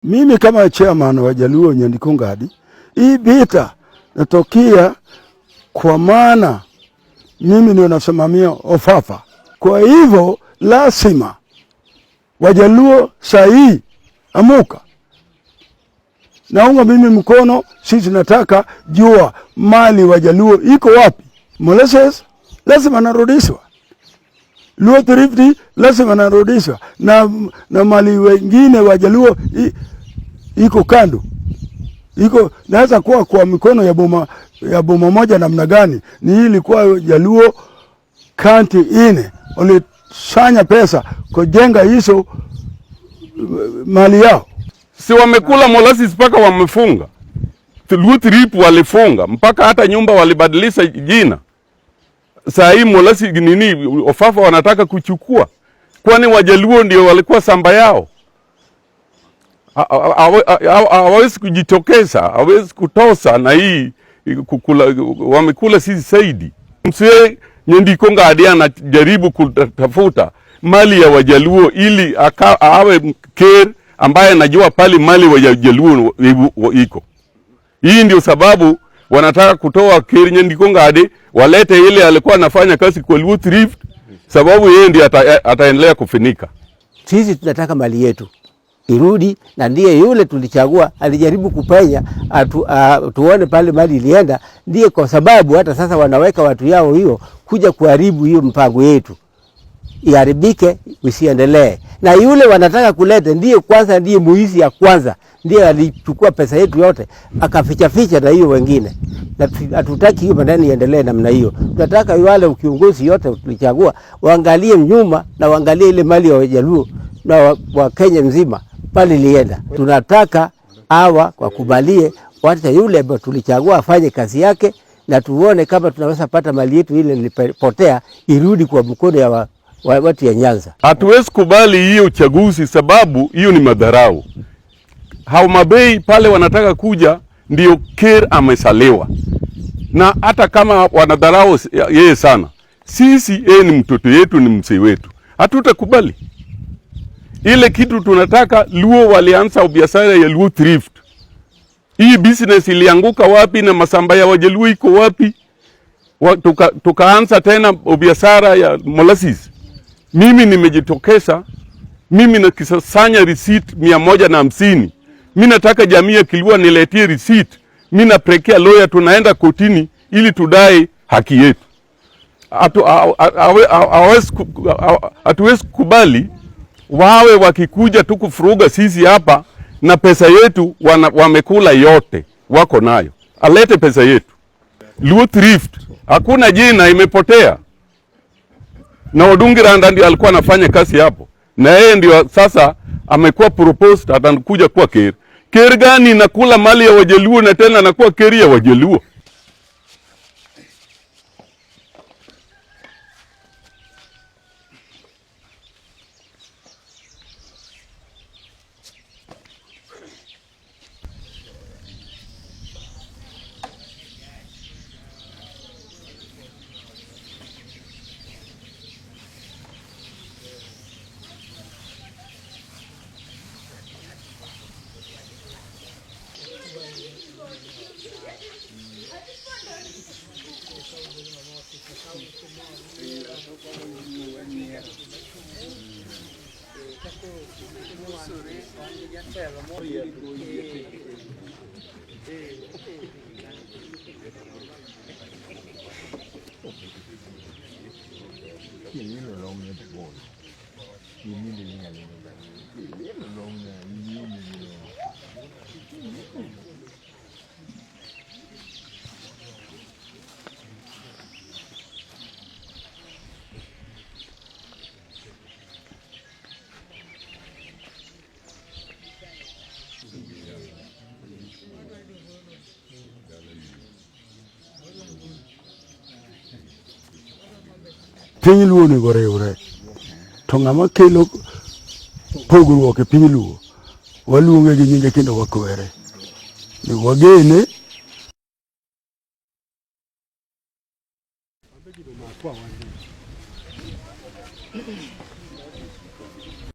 Mimi kama chairman wa Jaluo Nyandikongadi, hii vita natokea kwa maana mimi ndio nasimamia Ofafa. Kwa hivyo lazima Wajaluo sahi amuka. Naunga mimi mkono, sisi nataka jua mali Wajaluo iko wapi. Molasses lazima narudishwa. Luo Thrift lazima narudishwa. Na mali wengine Wajaluo iko kando. Iko naweza kuwa kwa mikono ya boma moja namna gani? Ni ilikuwa Jaluo kanti ine walisanya pesa kujenga hizo mali yao. Si wamekula molasses mpaka wamefunga. Luo Thrift walifunga mpaka hata nyumba walibadilisha jina. Saa hii molasses nini Ofafa wanataka kuchukua. Kwani Wajaluo ndio walikuwa samba yao. Hawezi kujitokeza, hawezi kutosa na hii kukula, wamekula sisi zaidi. Mzee Nyandikongadi anajaribu kutafuta mali ya Wajaluo ili awe ker ambaye anajua pale mali wa Wajaluo iko. Hii ndio sababu wanataka kutoa ker Nyandikongadi, walete ile alikuwa anafanya kazi kwa Luo Thrift, sababu yeye ndiye ataendelea kufinika. Sisi tunataka mali yetu irudi, na ndiye yule tulichagua alijaribu kupenya tuone pale mali ilienda. Ndiye kwa sababu hata sasa wanaweka watu yao hiyo kuja kuharibu hiyo mpango yetu iharibike, isiendelee. Na yule wanataka kuleta ndiye kwanza, ndiye muizi ya kwanza, ndiye alichukua pesa yetu yote akaficha na hiyo wengine. Na hatutaki hiyo maneno iendelee namna hiyo. Tunataka wale kiongozi yote tulichagua waangalie nyuma na waangalie ile mali ya Wajaluo na wa Kenya mzima pale lienda. Tunataka hawa wakubalie wacha yule ambaye tulichagua afanye kazi yake, na tuone kama tunaweza pata mali yetu ile ilipotea irudi kwa mkono ya watu ya Nyanza. Hatuwezi kubali hiyo uchaguzi, sababu hiyo ni madharau. Hao mabei pale wanataka kuja ndio ker amesalewa. Na hata kama wanadharau yeye sana, sisi ni mtoto yetu, ni mzee wetu. Hatutakubali. Ile kitu tunataka. Luo walianza biashara ya Luo Thrift. Hii business ilianguka wapi na masamba ya Wajaluo iko wapi? Tukaanza tena biashara ya molasses. Mimi nimejitokeza, mimi nakisanya receipt 150. Mimi nataka jamii ya Kilua niletie receipt. Mimi napelekea lawyer, tunaenda kotini ili tudai haki yetu. Hatuwezi kubali wawe wakikuja tu kufuruga sisi hapa na pesa yetu wamekula yote wako nayo. Alete pesa yetu. Luo Thrift hakuna jina, imepotea. Na Odungiranda ndio alikuwa anafanya kazi hapo. Na yeye ndio sasa amekuwa proposed atakuja kuwa ker. Ker gani nakula mali ya Wajaluo na tena anakuwa ker ya Wajaluo? Piny Luo ni gore. To ng'ama kelo pogruok e piny Luo waluonge gi nyinge kendo wakwere. Ni wagene